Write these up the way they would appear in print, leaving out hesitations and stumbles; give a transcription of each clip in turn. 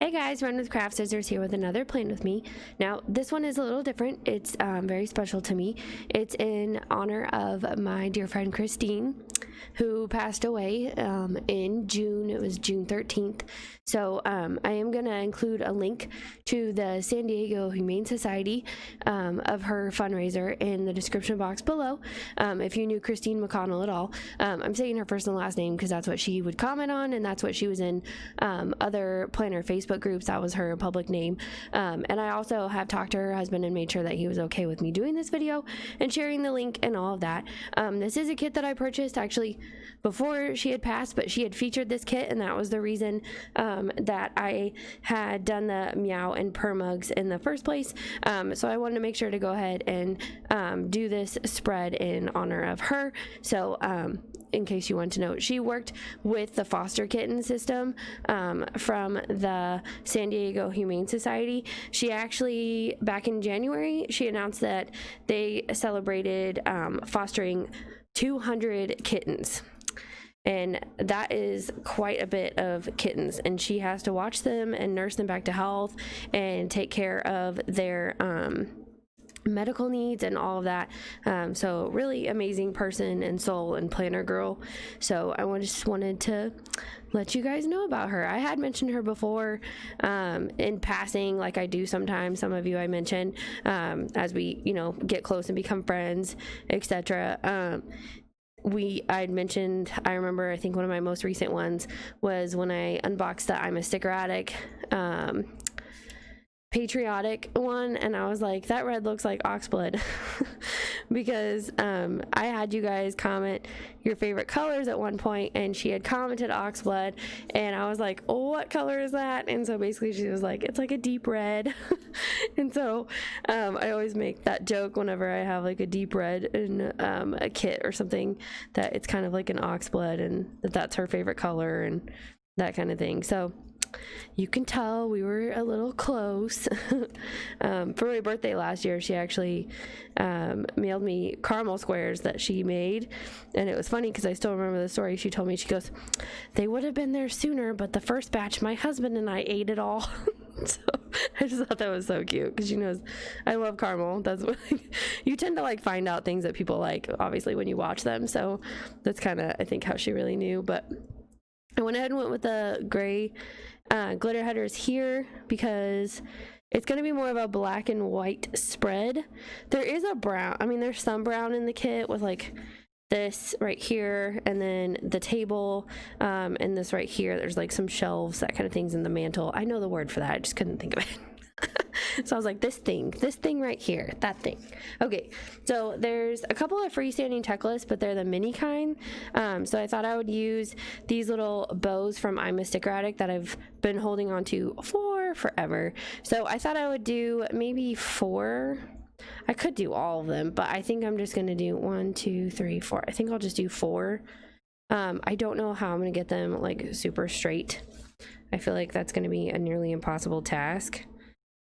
Hey guys, Run with Craft Scissors here with another plan with me. Now, this one is a little different. It's very special to me. It's in honor of my dear friend Christine, who passed away in June. It was June 13th. So I am going to include a link to the San Diego Humane Society of her fundraiser in the description box below. If you knew Christine McConnell at all, I'm saying her first and last name because that's what she would comment on, and that's what she was in other planner Facebook groups. That was her public name. And I also have talked to her husband and made sure that he was okay with me doing this video and sharing the link and all of that. This is a kit that I purchased actually before she had passed, but she had featured this kit, and that was the reason that I had done the meow and purr mugs in the first place. So I wanted to make sure to go ahead and do this spread in honor of her. So in case you want to know, she worked with the foster kitten system from the San Diego Humane Society. She actually, back in January, she announced that they celebrated fostering 200 kittens. And that is quite a bit of kittens, and she has to watch them and nurse them back to health and take care of their medical needs and all of that. So really amazing person and soul and planner girl. So I just wanted to let you guys know about her. I had mentioned her before in passing, like I do sometimes. Some of you I mention as we get close and become friends, etc. I'd mentioned, I remember, I think one of my most recent ones was when I unboxed the I'm a Sticker Addict patriotic one, and I was like, that red looks like oxblood because I had you guys comment your favorite colors at one point, and she had commented oxblood, and I was like, oh, what color is that? And so basically she was like, it's like a deep red. And so I always make that joke whenever I have like a deep red in a kit or something, that it's kind of like an oxblood, and that's her favorite color and that kind of thing. So you can tell we were a little close. For my birthday last year, she actually mailed me caramel squares that she made, and it was funny because I still remember the story. She told me, she goes, they would have been there sooner, but the first batch, my husband and I ate it all. So I just thought that was so cute because she knows I love caramel. That's what you tend to like find out things that people like, obviously, when you watch them. So that's kind of, I think, how she really knew. But I went ahead and went with the gray glitter headers here because it's going to be more of a black and white spread. There is a brown, there's some brown in the kit with like this right here, and then the table, and this right here. There's like some shelves, that kind of things in the mantle. I know the word for that, I just couldn't think of it. So I was like, this thing right here, that thing. Okay, so there's a couple of freestanding checklists, but they're the mini kind. So I thought I would use these little bows from I'm a Sticker Addict that I've been holding on to for forever. So I thought I would do maybe 4. I could do all of them, but I think I'm just gonna do 1, 2, 3, 4. I think I'll just do 4. I don't know how I'm gonna get them like super straight. I feel like that's gonna be a nearly impossible task.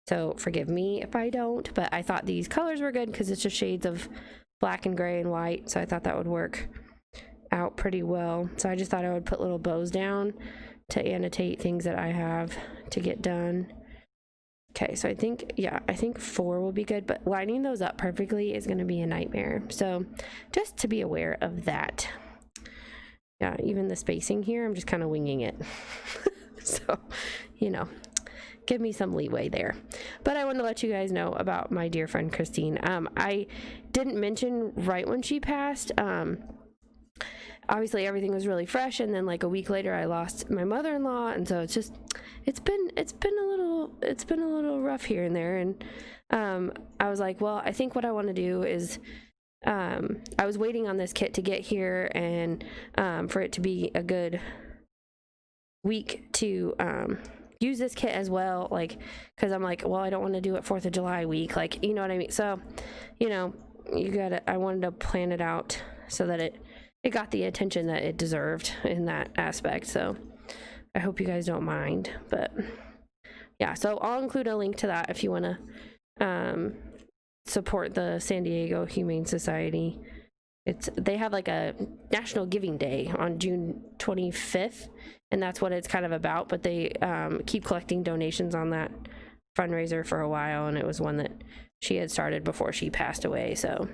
So forgive me if I don't, but I thought these colors were good because it's just shades of black and gray and white. So I thought that would work out pretty well. So I just thought I would put little bows down to annotate things that I have to get done. Okay, so I think 4 will be good, but lining those up perfectly is going to be a nightmare. So just to be aware of that. Yeah, even the spacing here, I'm just kind of winging it. So, give me some leeway there. But I want to let you guys know about my dear friend Christine. I didn't mention right when she passed. Obviously everything was really fresh, and then like a week later I lost my mother-in-law, and so it's been a little rough here and there. And I was like, well, I think what I want to do is I was waiting on this kit to get here, and for it to be a good week to use this kit as well, like, because I'm like, well, I don't want to do it 4th of July week, like, you know what I mean? So I wanted to plan it out so that it got the attention that it deserved in that aspect. So I hope you guys don't mind, but yeah, so I'll include a link to that if you want to support the San Diego Humane Society they have like a National Giving Day on June 25th, and that's what it's kind of about. But they keep collecting donations on that fundraiser for a while, and it was one that she had started before she passed away. So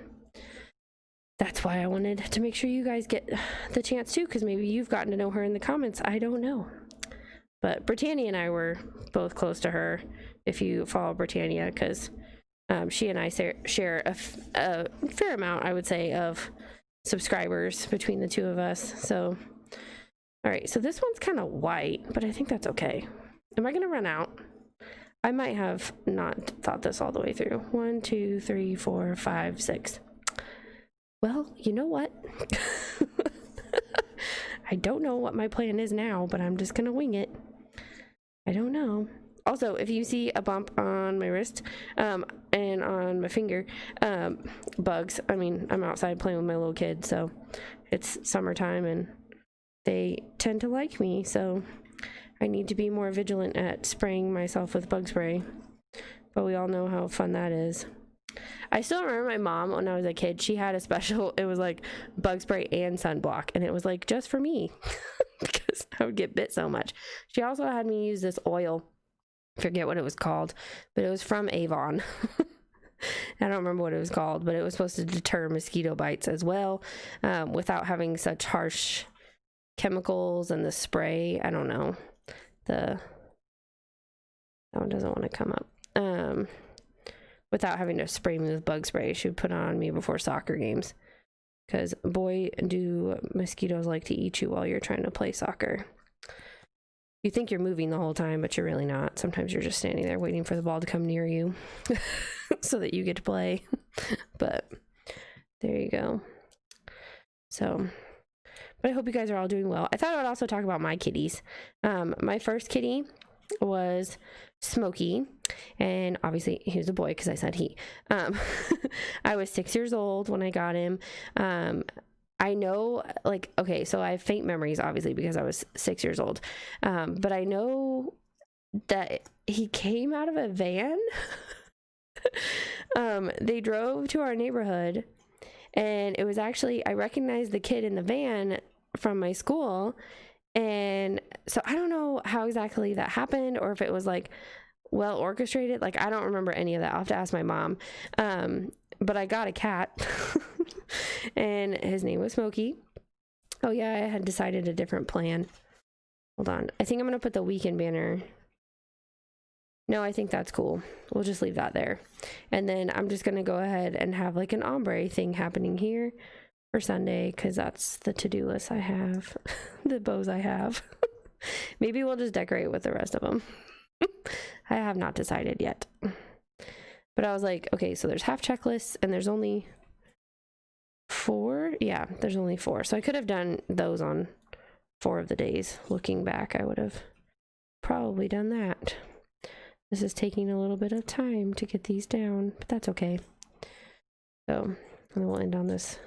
that's why I wanted to make sure you guys get the chance too, because maybe you've gotten to know her in the comments. I don't know. But Britannia and I were both close to her, if you follow Britannia, because she and I share a fair amount, I would say, of subscribers between the two of us. So, all right, so this one's kind of white, but I think that's okay. Am I going to run out? I might have not thought this all the way through. 1, 2, 3, 4, 5, 6. Well, you know what? I don't know what my plan is now, but I'm just going to wing it. I don't know. Also, if you see a bump on my wrist and on my finger, bugs. I mean, I'm outside playing with my little kids, so it's summertime and they tend to like me, so I need to be more vigilant at spraying myself with bug spray. But we all know how fun that is. I still remember my mom when I was a kid, she had a special, it was like bug spray and sunblock, and it was like just for me because I would get bit so much. She also had me use this oil, forget what it was called, but it was from Avon. I don't remember what it was called, but it was supposed to deter mosquito bites as well, without having such harsh chemicals and the spray. I don't know. That one doesn't want to come up. Without having to spray me with bug spray, she would put it on me before soccer games. Because boy, do mosquitoes like to eat you while you're trying to play soccer. You think you're moving the whole time, but you're really not. Sometimes you're just standing there waiting for the ball to come near you so that you get to play. But there you go. So, but I hope you guys are all doing well. I thought I would also talk about my kitties. My first kitty was Smokey, and obviously he was a boy because I said he. I was 6 years old when I got him. I know, like, okay, so I have faint memories, obviously, because I was 6 years old. But I know that he came out of a van. They drove to our neighborhood, and it was actually, I recognized the kid in the van from my school. And so I don't know how exactly that happened, or if it was like well orchestrated. Like, I don't remember any of that. I'll have to ask my mom. But I got a cat and his name was Smokey. Oh yeah, I had decided a different plan. Hold on. I think I'm going to put the weekend banner. No, I think that's cool. We'll just leave that there. And then I'm just going to go ahead and have like an ombre thing happening here for Sunday, because that's the to-do list I have. The bows I have. Maybe we'll just decorate with the rest of them. I have not decided yet. But I was like, okay, so there's half checklists and there's only 4. Yeah, there's only 4. So I could have done those on 4 of the days. Looking back, I would have probably done that. This is taking a little bit of time to get these down, but that's okay. So, and then we'll end on this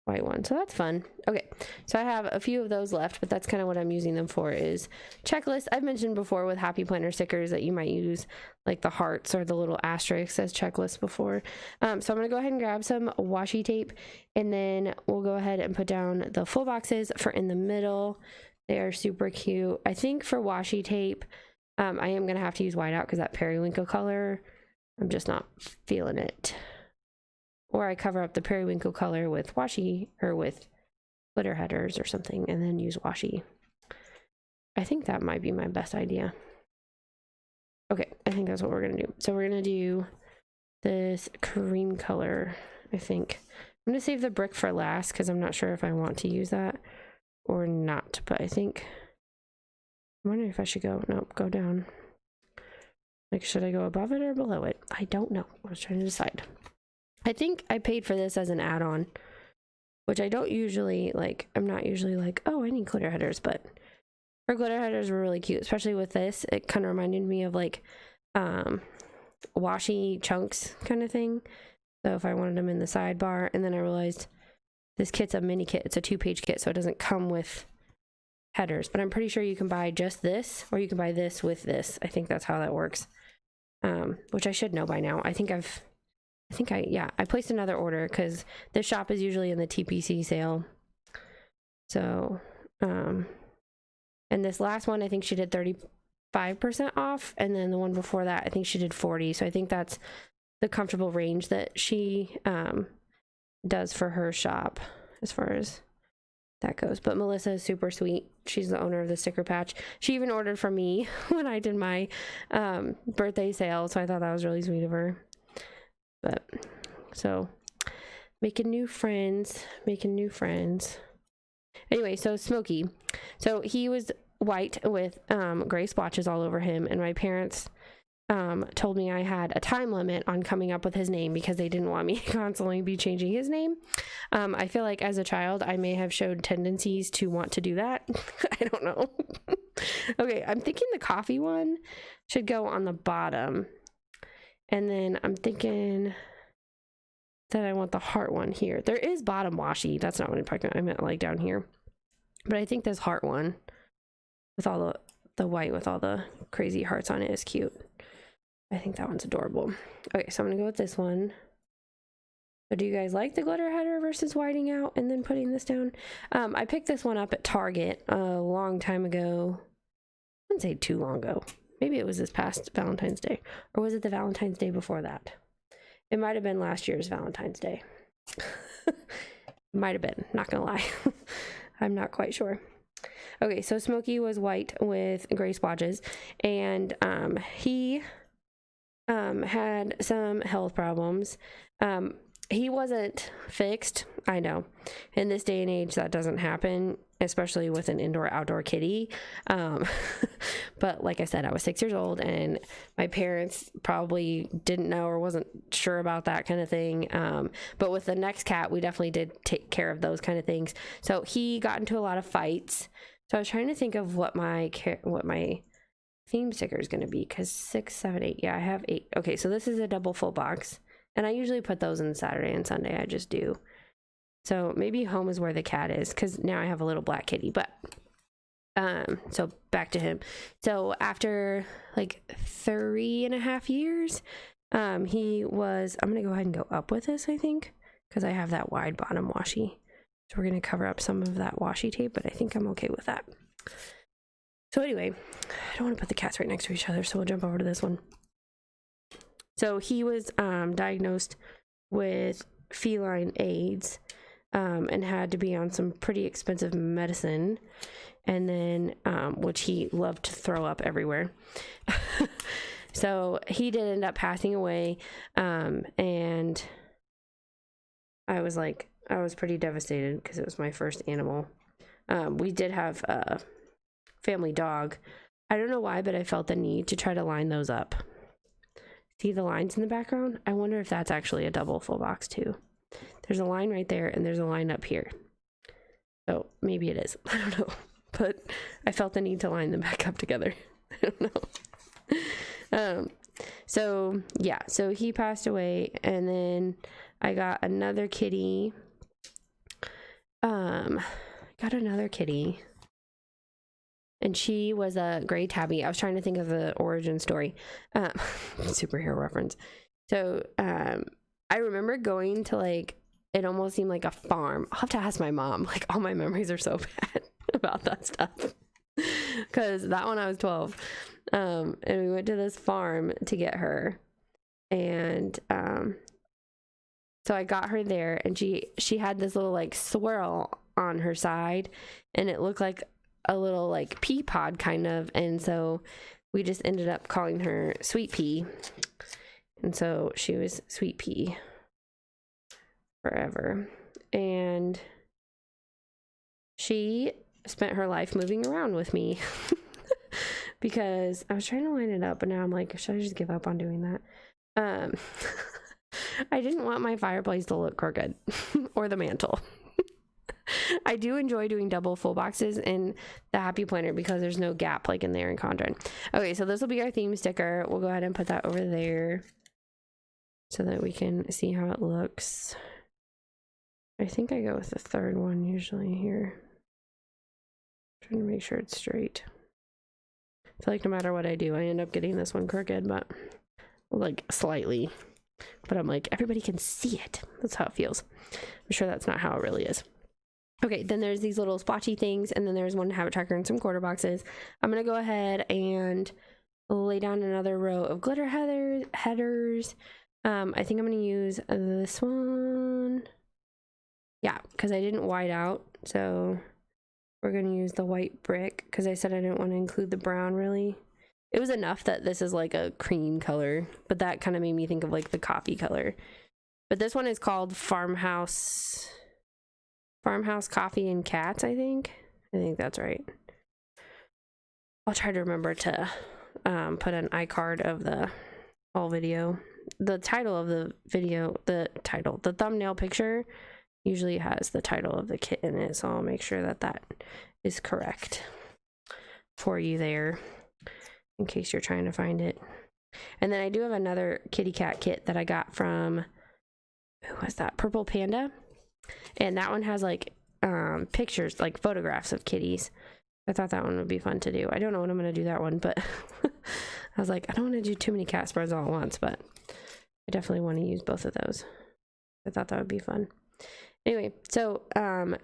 white one. So that's fun. Okay, so I have a few of those left, but that's kind of what I'm using them for, is checklists. I've mentioned before with Happy Planner stickers that you might use like the hearts or the little asterisks as checklists before. So I'm going to go ahead and grab some washi tape, and then we'll go ahead and put down the full boxes for in the middle. They are super cute. I think for washi tape, I am going to have to use whiteout because that periwinkle color, I'm just not feeling it. Or I cover up the periwinkle color with washi, or with glitter headers or something, and then use washi. I think that might be my best idea. Okay, I think that's what we're going to do. So we're going to do this cream color, I think. I'm going to save the brick for last because I'm not sure if I want to use that or not. But I think, I'm wondering if I should go, nope, go down. Like, should I go above it or below it? I don't know. I was trying to decide. I think I paid for this as an add-on, which I don't usually like. I'm not usually like, oh, I need glitter headers, but her glitter headers were really cute, especially with this. It kind of reminded me of like washi chunks kind of thing. So if I wanted them in the sidebar, and then I realized this kit's a mini kit. It's a 2-page kit, so it doesn't come with headers, but I'm pretty sure you can buy just this, or you can buy this with this. I think that's how that works, which I should know by now. I think I placed another order because this shop is usually in the TPC sale. So, and this last one, I think she did 35% off. And then the one before that, I think she did 40. So I think that's the comfortable range that she does for her shop as far as that goes. But Melissa is super sweet. She's the owner of the sticker patch. She even ordered from me when I did my birthday sale. So I thought that was really sweet of her. But so making new friends. Anyway, so Smokey. So he was white with gray splotches all over him, and my parents told me I had a time limit on coming up with his name because they didn't want me to constantly be changing his name. I feel like as a child, I may have showed tendencies to want to do that. I don't know. Okay, I'm thinking the coffee one should go on the bottom. And then I'm thinking that I want the heart one here. There is bottom washi. That's not what I meant like down here. But I think this heart one with all the white with all the crazy hearts on it is cute. I think that one's adorable. Okay, so I'm gonna go with this one. So do you guys like the glitter header versus whiting out and then putting this down? I picked this one up at Target a long time ago. I wouldn't say too long ago. Maybe it was this past Valentine's Day. Or was it the Valentine's Day before that? It might have been last year's Valentine's Day. Might have been, not gonna lie. I'm not quite sure. Okay, so Smokey was white with gray splotches, and he had some health problems. He wasn't fixed. I know. In this day and age, that doesn't happen, especially with an indoor-outdoor kitty. But like I said, I was 6 years old, and my parents probably didn't know or wasn't sure about that kind of thing. But with the next cat, we definitely did take care of those kind of things. So he got into a lot of fights. So I was trying to think of what my theme sticker is going to be, because 6, 7, 8. Yeah, I have 8. Okay, so this is a double full box. And I usually put those in Saturday and Sunday. I just do. So maybe home is where the cat is, because now I have a little black kitty. But so back to him. So after like 3.5 years, he was, I'm going to go ahead and go up with this, I think, because I have that wide bottom washi. So we're going to cover up some of that washi tape, but I think I'm okay with that. So anyway, I don't want to put the cats right next to each other, so we'll jump over to this one. So he was diagnosed with feline AIDS and had to be on some pretty expensive medicine, and then which he loved to throw up everywhere. So he did end up passing away, and I was pretty devastated because it was my first animal. We did have a family dog. I don't know why, but I felt the need to try to line those up. See the lines in the background? I wonder if that's actually a double full box too. There's a line right there, and there's a line up here. So maybe it is. I don't know. But I felt the need to line them back up together. I don't know. So yeah, so he passed away, and then I got another kitty. And she was a gray tabby. I was trying to think of the origin story. Superhero reference. So I remember going to, like, it almost seemed like a farm. I'll have to ask my mom. Like, all my memories are so bad about that stuff. Because that one I was 12. And we went to this farm to get her. And so I got her there, and she had this little, like, swirl on her side. And it looked like a little, like, pea pod kind of, and so we just ended up calling her Sweet Pea, and so she was Sweet Pea forever. And she spent her life moving around with me because I was trying to line it up, but now I'm like, should I just give up on doing that? I didn't want my fireplace to look crooked or the mantle. I do enjoy doing double full boxes in the Happy Planner because there's no gap like in there in Condren. Okay, so this will be our theme sticker. We'll go ahead and put that over there so that we can see how it looks. I think I go with the third one usually here. Trying to make sure it's straight. I feel like no matter what I do, I end up getting this one crooked, but like slightly. but I'm like, everybody can see it. That's how it feels. I'm sure that's not how it really is. Okay, then there's these little splotchy things, and then there's one habit tracker and some quarter boxes. I'm gonna go ahead and lay down another row of glitter headers. I think I'm gonna use this one. Yeah, because I didn't white out, so we're gonna use the white brick because I said I didn't want to include the brown really. It was enough that this is like a cream color, but that kind of made me think of like the coffee color. But this one is called Farmhouse Coffee and Cats, I think that's right. I'll try to remember to put an iCard of the whole video. The title of the video, the thumbnail picture usually has the title of the kit in it, so I'll make sure that that is correct for you there in case you're trying to find it. And then I do have another kitty cat kit that I got from, who was that, Purple Panda, and that one has like pictures, like photographs of kitties. I thought that one would be fun to do. I don't know when I'm going to do that one, but I was like, I don't want to do too many cat spreads all at once, but I definitely want to use both of those. I thought that would be fun. Anyway, so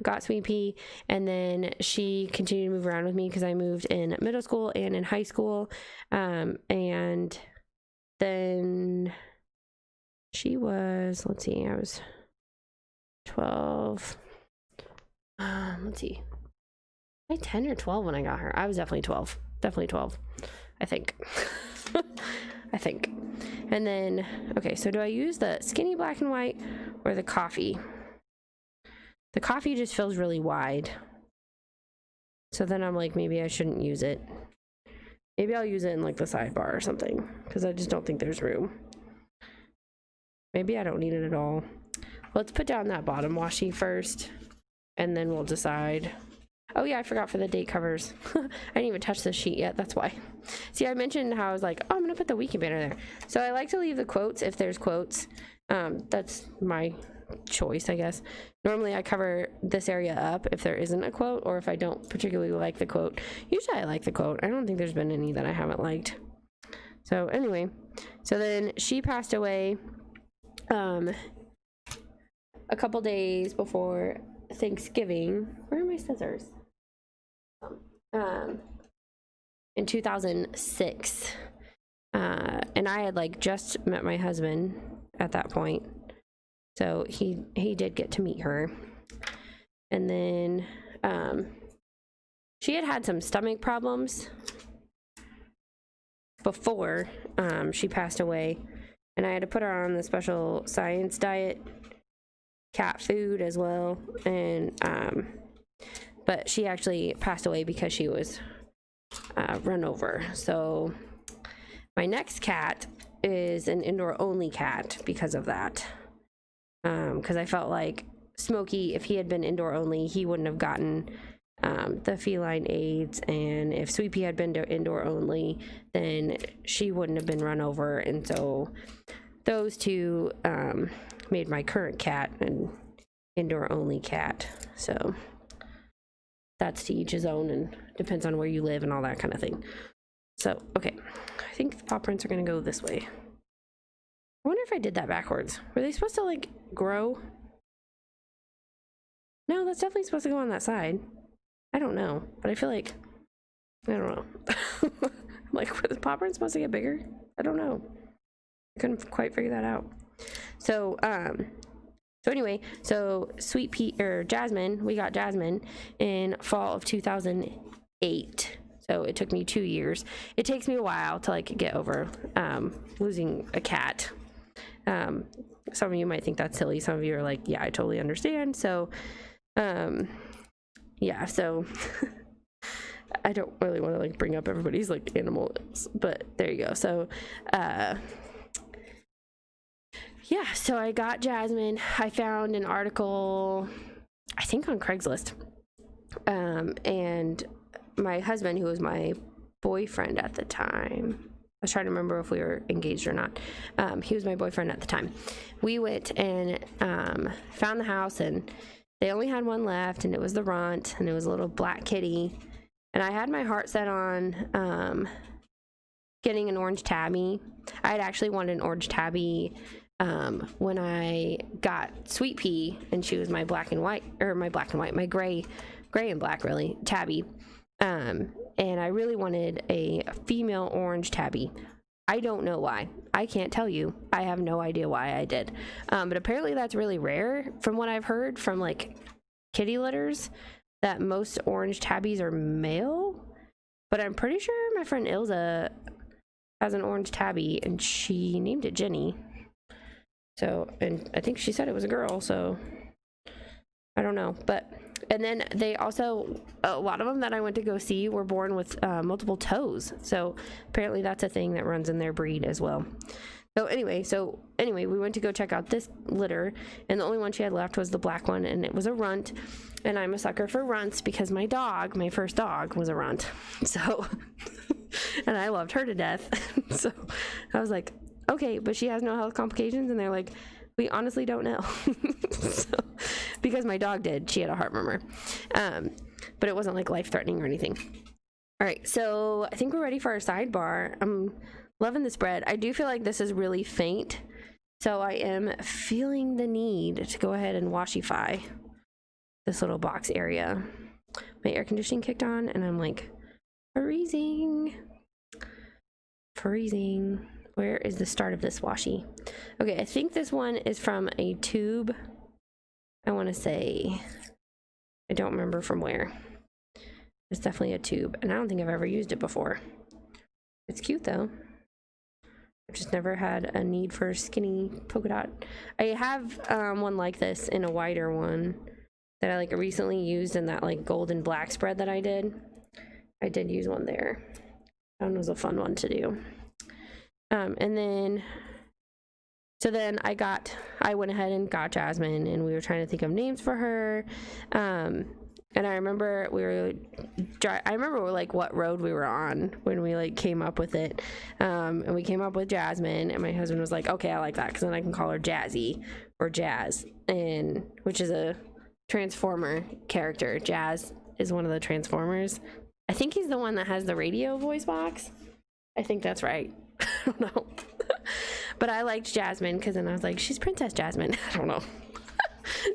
got Sweet Pea, and then she continued to move around with me because I moved in middle school and in high school, and then she was, let's see, I was 12. Let's see, was I 10 or 12 when I got her? I was definitely 12. Definitely 12, I think. I think. And then, okay, so do I use the skinny black and white or the coffee? The coffee just feels really wide. So then I'm like, maybe I shouldn't use it. Maybe I'll use it in like the sidebar or something, because I just don't think there's room. Maybe I don't need it at all. Let's put down that bottom washi first, and then we'll decide. Oh yeah, I forgot for the date covers. I didn't even touch the sheet yet, that's why. See, I mentioned how I was like, oh, I'm gonna put the weekend banner there. So I like to leave the quotes if there's quotes. That's my choice, I guess. Normally I cover this area up if there isn't a quote, or if I don't particularly like the quote. Usually I like the quote. I don't think there's been any that I haven't liked. So anyway, so then she passed away a couple days before Thanksgiving. Where are my scissors? In 2006, and I had like just met my husband at that point, so he did get to meet her. And then she had some stomach problems before she passed away, and I had to put her on the special science diet, cat food as well, and but she actually passed away because she was run over. So my next cat is an indoor only cat because of that, because I felt like Smokey, if he had been indoor only, he wouldn't have gotten the feline AIDS, and if Sweet Pea had been indoor only, then she wouldn't have been run over. And so those two made my current cat an indoor only cat. So that's to each his own, and depends on where you live and all that kind of thing. So, okay, I think the paw prints are gonna go this way. I wonder if I did that backwards. Were they supposed to like grow? No, that's definitely supposed to go on that side. I don't know, but I feel like, I don't know. I'm like, were the paw prints supposed to get bigger? I don't know. I couldn't quite figure that out. So anyway, so Sweet Pea, or Jasmine, we got Jasmine in fall of 2008. So it took me 2 years. It takes me a while to like get over losing a cat. Some of you might think that's silly. Some of you are like, yeah, I totally understand. So, yeah, so I don't really want to like bring up everybody's like animals, but there you go. So, yeah, so I got Jasmine. I found an article, I think on Craigslist, and my husband, who was my boyfriend at the time, I was trying to remember if we were engaged or not. He was my boyfriend at the time. We went and found the house, and they only had one left, and it was the runt, and it was a little black kitty. And I had my heart set on getting an orange tabby. I had actually wanted an orange tabby when I got Sweet Pea, and she was my black and white, or my gray and black, really, tabby. And I really wanted a female orange tabby. I don't know why. I can't tell you. I have no idea why I did. But apparently that's really rare from what I've heard from like kitty litters, that most orange tabbies are male. But I'm pretty sure my friend Ilza has an orange tabby and she named it Jenny. So, and I think she said it was a girl, so I don't know. But, and then they also, a lot of them that I went to go see were born with multiple toes. So apparently that's a thing that runs in their breed as well. So anyway, we went to go check out this litter, and the only one she had left was the black one, and it was a runt. And I'm a sucker for runts because my first dog, was a runt. So, and I loved her to death. So I was like, okay, but she has no health complications, and they're like, we honestly don't know. So, because my dog did, she had a heart murmur, but it wasn't like life-threatening or anything. All right, so I think we're ready for our sidebar. I'm loving this bread. I do feel like this is really faint, so I am feeling the need to go ahead and washify this little box area. My air conditioning kicked on, and I'm like, freezing. Where is the start of this washi? Okay, I think this one is from a tube. I want to say, I don't remember from where. It's definitely a tube, and I don't think I've ever used it before. It's cute though. I've just never had a need for skinny polka dot. I have one like this in a wider one that I like recently used in that like gold and black spread that I did. I did use one there. That one was a fun one to do. And then, so then I went ahead and got Jasmine, and we were trying to think of names for her. And I remember like what road we were on when we like came up with it. And we came up with Jasmine, and my husband was like, okay, I like that, because then I can call her Jazzy or Jazz, and which is a Transformer character. Jazz is one of the Transformers. I think he's the one that has the radio voice box. I think that's right. I don't know. But I liked Jasmine because then I was like, she's Princess Jasmine. I don't know.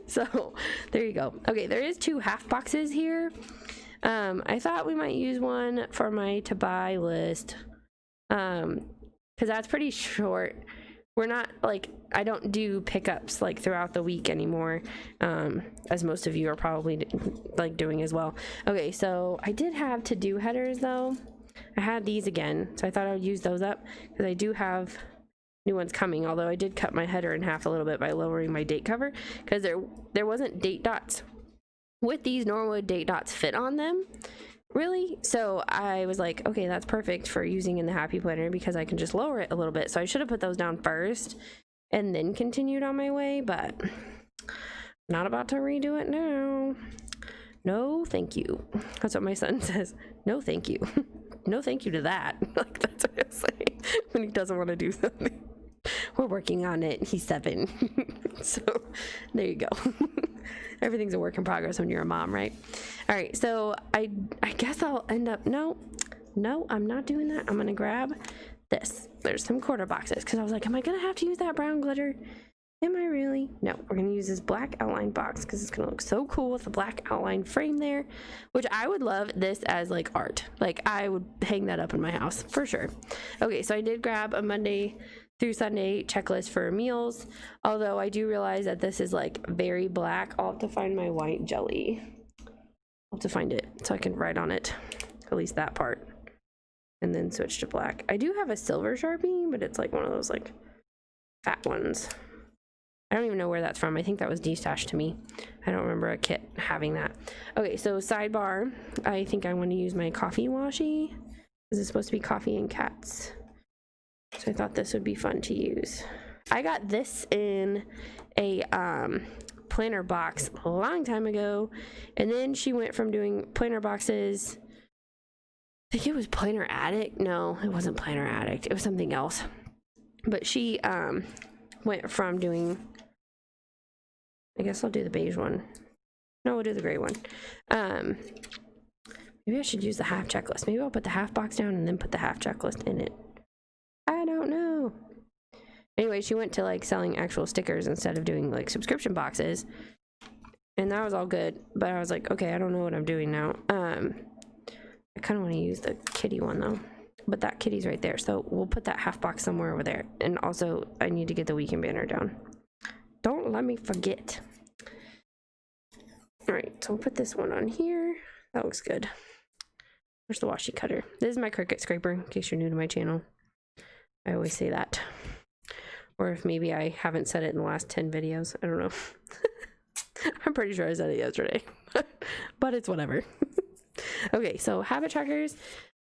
So there you go. Okay, there is 2 half boxes here. I thought we might use one for my to buy list, because that's pretty short. We're not like, I don't do pickups like throughout the week anymore, as most of you are probably like doing as well. Okay, so I did have to do headers though. I had these again, so I thought I would use those up because I do have new ones coming, although I did cut my header in half a little bit by lowering my date cover because there wasn't date dots. With these, nor would date dots fit on them, really. So I was like, okay, that's perfect for using in the Happy Planner because I can just lower it a little bit. So I should have put those down first and then continued on my way, but not about to redo it now. No, thank you. That's what my son says. No, thank you. No, thank you to that. Like, that's what he'll say when he doesn't want to do something. We're working on it. He's 7. So there you go. Everything's a work in progress when you're a mom, right? All right. So I guess I'll end up, no, I'm not doing that. I'm going to grab this. There's some quarter boxes because I was like, am I going to have to use that brown glitter? Am I really? No, we're going to use this black outline box because it's going to look so cool with the black outline frame there, which I would love this as like art. Like I would hang that up in my house for sure. Okay, so I did grab a Monday through Sunday checklist for meals, although I do realize that this is like very black. I'll have to find my white jelly. I'll have to find it so I can write on it, at least that part, and then switch to black. I do have a silver Sharpie, but it's like one of those like fat ones. I don't even know where that's from. I think that was destashed to me. I don't remember a kit having that. Okay, so sidebar. I think I want to use my coffee washi. This is supposed to be coffee and cats. So I thought this would be fun to use. I got this in a planner box a long time ago. And then she went from doing planner boxes. I think it was Planner Addict. No, it wasn't Planner Addict. It was something else. But she went from doing, I guess I'll do the beige one. No, we'll do the gray one. Maybe I should use the half checklist. Maybe I'll put the half box down and then put the half checklist in it. I don't know. Anyway, she went to like selling actual stickers instead of doing like subscription boxes, and that was all good. But I was like, okay, I don't know what I'm doing now. I kind of want to use the kitty one though, but that kitty's right there, so we'll put that half box somewhere over there. And also, I need to get the weekend banner down. Don't let me forget. All right, so we'll put this one on here. That looks good. Where's the washi cutter? This is my Cricut scraper, in case you're new to my channel. I always say that. Or if maybe I haven't said it in the last 10 videos. I don't know. I'm pretty sure I said it yesterday. But it's whatever. Okay, so habit trackers.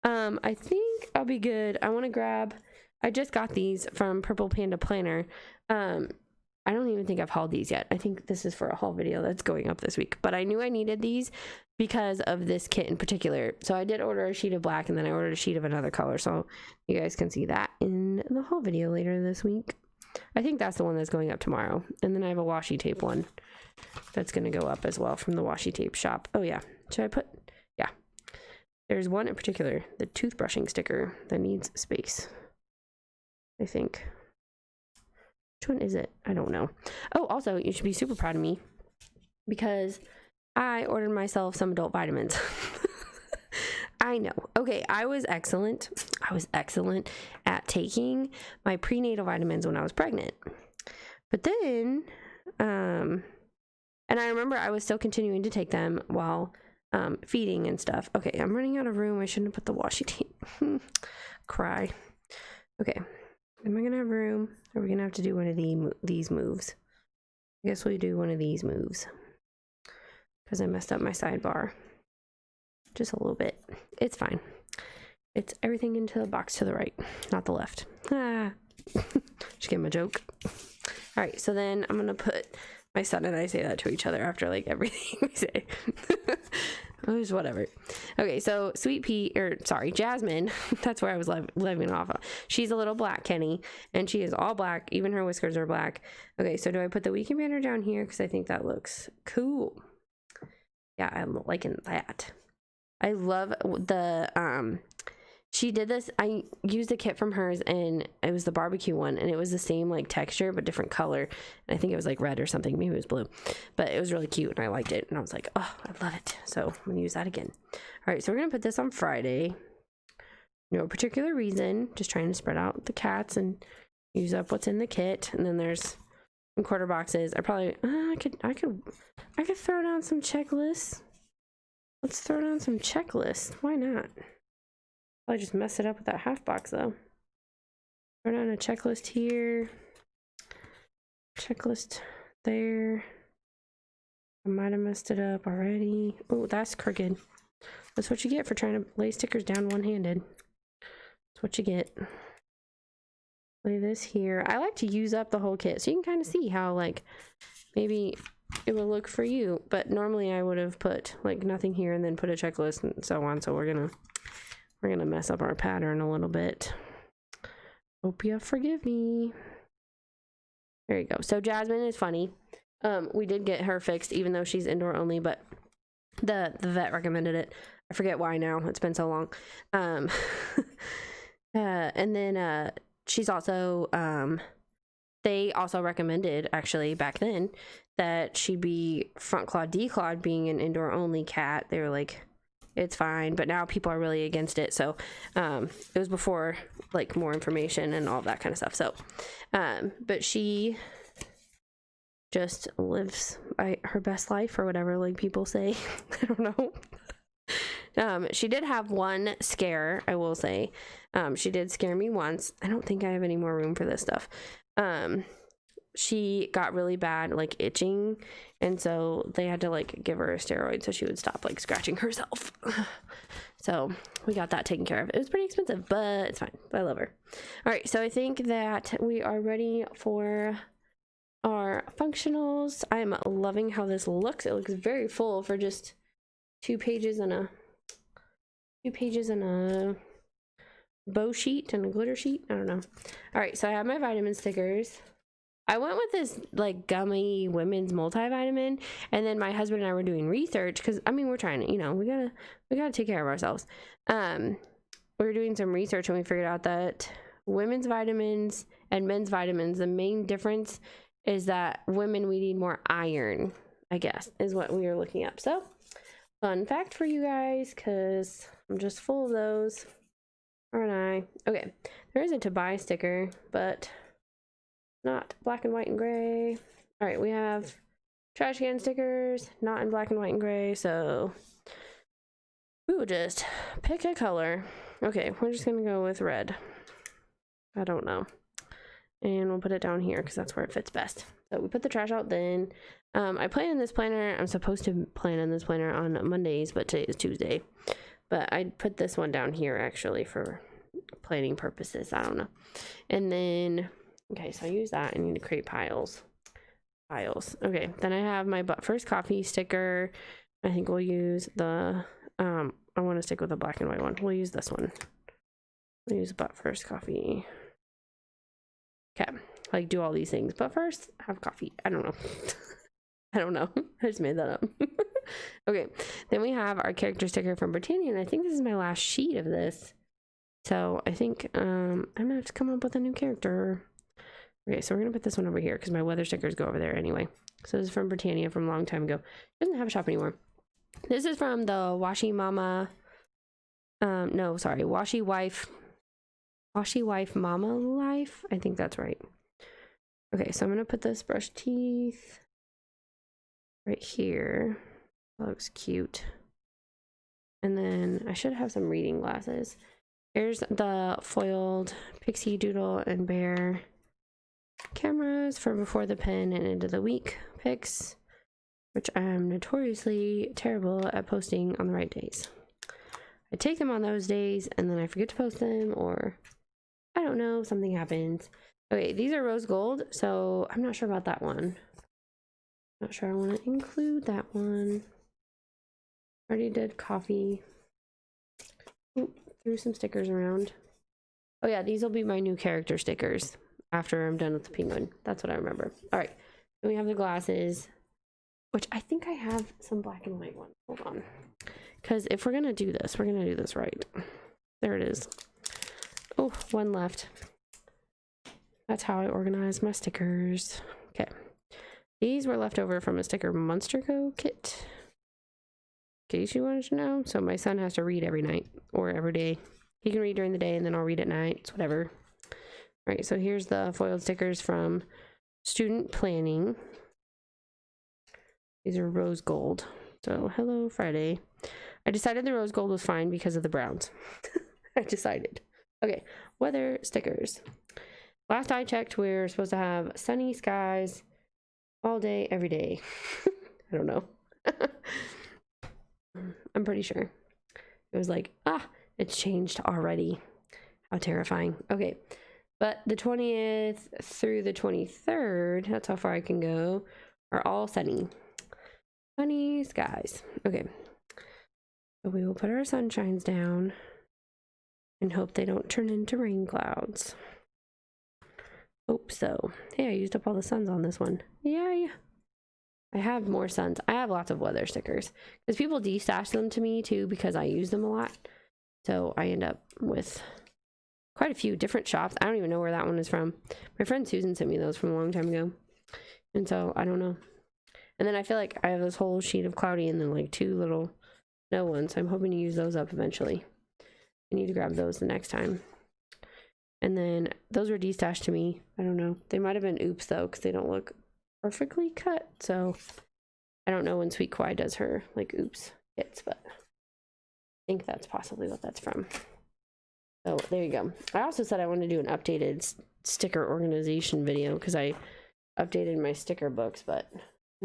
I think I'll be good. I want to grab... I just got these from Purple Panda Planner. I don't even think I've hauled these yet. I think this is for a haul video that's going up this week. But I knew I needed these because of this kit in particular. So I did order a sheet of black, and then I ordered a sheet of another color. So you guys can see that in the haul video later this week. I think that's the one that's going up tomorrow. And then I have a washi tape one that's going to go up as well from the washi tape shop. Oh yeah. Should I put... Yeah. There's one in particular, the toothbrushing sticker, that needs space, I think. Which one is it? I don't know. Oh, also, you should be super proud of me because I ordered myself some adult vitamins. I know. Okay, I was excellent. I was excellent at taking my prenatal vitamins when I was pregnant. But then, and I remember I was still continuing to take them while feeding and stuff. Okay, I'm running out of room. I shouldn't have put the washi tape. Cry. Okay. Am I gonna have room? Or are we gonna have to do one of these moves? I guess we'll do one of these moves because I messed up my sidebar just a little bit. It's fine. It's everything into the box to the right, not the left. Ah, just get my joke. All right, so then I'm gonna put... My son and I say that to each other after like everything we say. Just whatever. Okay, so Jasmine, that's where I was living off of. She's a little black Kenny, and she is all black. Even her whiskers are black. Okay, so do I put the weekend banner down here? Because I think that looks cool. Yeah, I'm liking that. I love the, she did this, I used a kit from hers, and it was the barbecue one, and it was the same like texture but different color, and I think it was like red or something, maybe it was blue, but it was really cute and I liked it, and I was like, oh, I love it, so I'm gonna use that again. All right, so we're gonna put this on Friday. No particular reason, just trying to spread out the cats and use up what's in the kit. And then there's some quarter boxes. I probably I could throw down some checklists. Let's throw down some checklists. Why not? I just mess it up with that half box though. Throw down a checklist here. Checklist there. I might have messed it up already. Oh, that's crooked. That's what you get for trying to lay stickers down one-handed. That's what you get. Lay this here. I like to use up the whole kit so you can kind of see how like maybe it will look for you. But normally I would have put like nothing here and then put a checklist and so on. So we're gonna mess up our pattern a little bit. Hope you forgive me. There you go. So Jasmine is funny. We did get her fixed even though she's indoor only, but the vet recommended it. I forget why now. It's been so long. And then she's also they also recommended actually back then that she be front clawed declawed, being an indoor only cat. They were like, it's fine, but now people are really against it. So it was before like more information and all that kind of stuff. So but she just lives her best life or whatever, like people say. I don't know. She did have one scare, I will say. She did scare me once. I don't think I have any more room for this stuff. She got really bad like itching, and so they had to like give her a steroid so she would stop like scratching herself. So we got that taken care of. It was pretty expensive, but it's fine. I love her. All right, so I think that we are ready for our functionals. I'm loving how this looks. It looks very full for just 2 pages and a bow sheet and a glitter sheet. I don't know. All right, so I have my vitamin stickers. I went with this like gummy women's multivitamin, and then my husband and I were doing research because I mean we're trying to, you know, we gotta take care of ourselves. We were doing some research and we figured out that women's vitamins and men's vitamins. The main difference is that women, we need more iron, I guess, is what we were looking up. So, fun fact for you guys, because I'm just full of those, aren't I? Okay, there is a to buy sticker, but not black and white and gray. All right, we have trash can stickers, not in black and white and gray, so we will just pick a color. Okay, we're just gonna go with red. I don't know. And we'll put it down here because that's where it fits best. So we put the trash out then. I plan in this planner. I'm supposed to plan in this planner on Mondays, but today is Tuesday. But I put this one down here actually for planning purposes. I don't know. And then, okay, so I use that. I need to create piles. Okay, then I have my But First Coffee sticker. I think we'll use the, I want to stick with the black and white one. We'll use this one. We'll use But First Coffee. Okay, like do all these things, but first have coffee. I don't know. I don't know. I just made that up. Okay, then we have our character sticker from Britannia, and I think this is my last sheet of this. So I think I'm gonna have to come up with a new character. Okay, so we're gonna put this one over here because my weather stickers go over there anyway. So this is from Britannia from a long time ago. It doesn't have a shop anymore. This is from the Washi Mama. No, sorry, Washi Wife Mama Life. I think that's right. Okay, so I'm gonna put this brush teeth right here. That looks cute. And then I should have some reading glasses. Here's the foiled pixie doodle and bear cameras for before the pen and end of the week pics, which I'm notoriously terrible at posting on the right days. I take them on those days and then I forget to post them, or I don't know, something happens. Okay, these are rose gold, so I'm not sure about that one. Not sure I want to include that one. Already did coffee. Oop, threw some stickers around. Oh yeah, these will be my new character stickers after I'm done with the penguin. That's what I remember. All right, then we have the glasses, which I think I have some black and white ones. Hold on. Because if we're going to do this, we're going to do this right. There it is. Oh, one left. That's how I organize my stickers. Okay. These were left over from a Sticker Monster Co. kit. In case you wanted to know. So my son has to read every night or every day. He can read during the day and then I'll read at night. It's whatever. All right, so here's the foiled stickers from Student Planning. These are rose gold. So hello Friday. I decided the rose gold was fine because of the browns. I decided. Okay, weather stickers. Last I checked, we're supposed to have sunny skies all day, every day. I don't know. I'm pretty sure. It was like, it's changed already. How terrifying. Okay, but the 20th through the 23rd, that's how far I can go, are all sunny. Sunny skies. Okay. So we will put our sunshines down and hope they don't turn into rain clouds. Hope so. Hey, I used up all the suns on this one. Yay! I have more suns. I have lots of weather stickers because people destash them to me too because I use them a lot. So I end up with quite a few different shops. I don't even know where that one is from. My friend Susan sent me those from a long time ago. And so I don't know. And then I feel like I have this whole sheet of cloudy and then like 2 little snow ones. So I'm hoping to use those up eventually. I need to grab those the next time. And then those were destashed to me. I don't know. They might have been oops though, because they don't look perfectly cut. So I don't know when Sweet Kawaii does her like oops hits, but I think that's possibly what that's from. So there you go. I also said I wanted to do an updated sticker organization video because I updated my sticker books, but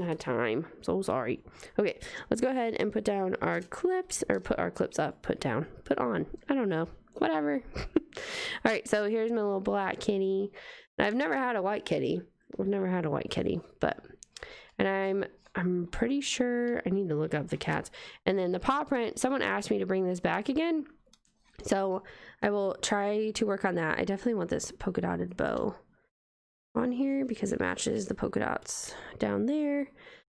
I had time. So sorry. Okay, let's go ahead and put down our clips, or put our clips up, put down, put on. I don't know. Whatever. All right, so here's my little black kitty. I've never had a white kitty. I've never had a white kitty, but, and I'm pretty sure I need to look up the cats. And then the paw print, someone asked me to bring this back again. So I will try to work on that. I definitely want this polka dotted bow on here because it matches the polka dots down there.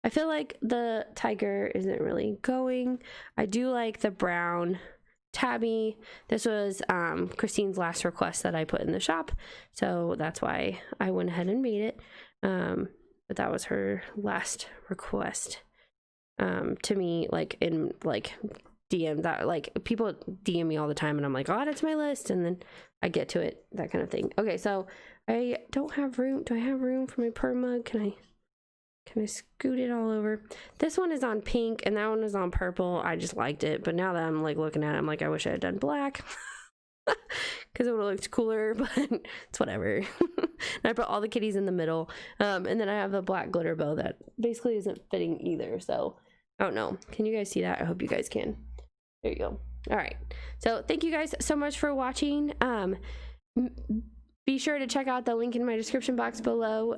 I feel like the tiger isn't really going. I do like the brown tabby. This was Christine's last request that I put in the shop, so that's why I went ahead and made it. But that was her last request to me, like in like DM, that like people DM me all the time and I'm like, oh, that's my list, and then I get to it, that kind of thing. Okay, so I don't have room. Do I have room for my perm mug? Can I scoot it all over? This one is on pink and that one is on purple. I just liked it, but now that I'm like looking at it, I'm like, I wish I had done black because it would have looked cooler, but it's whatever. And I put all the kitties in the middle, and then I have a black glitter bow that basically isn't fitting either, so I don't know. Can you guys see that? I hope you guys can. There you go. All right, so thank you guys so much for watching. Be sure to check out the link in my description box below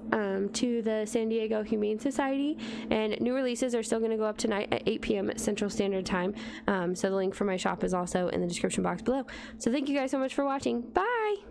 to the San Diego Humane Society, and new releases are still going to go up tonight at 8 p.m. Central Standard Time. So the link for my shop is also in the description box below. So thank you guys so much for watching. Bye!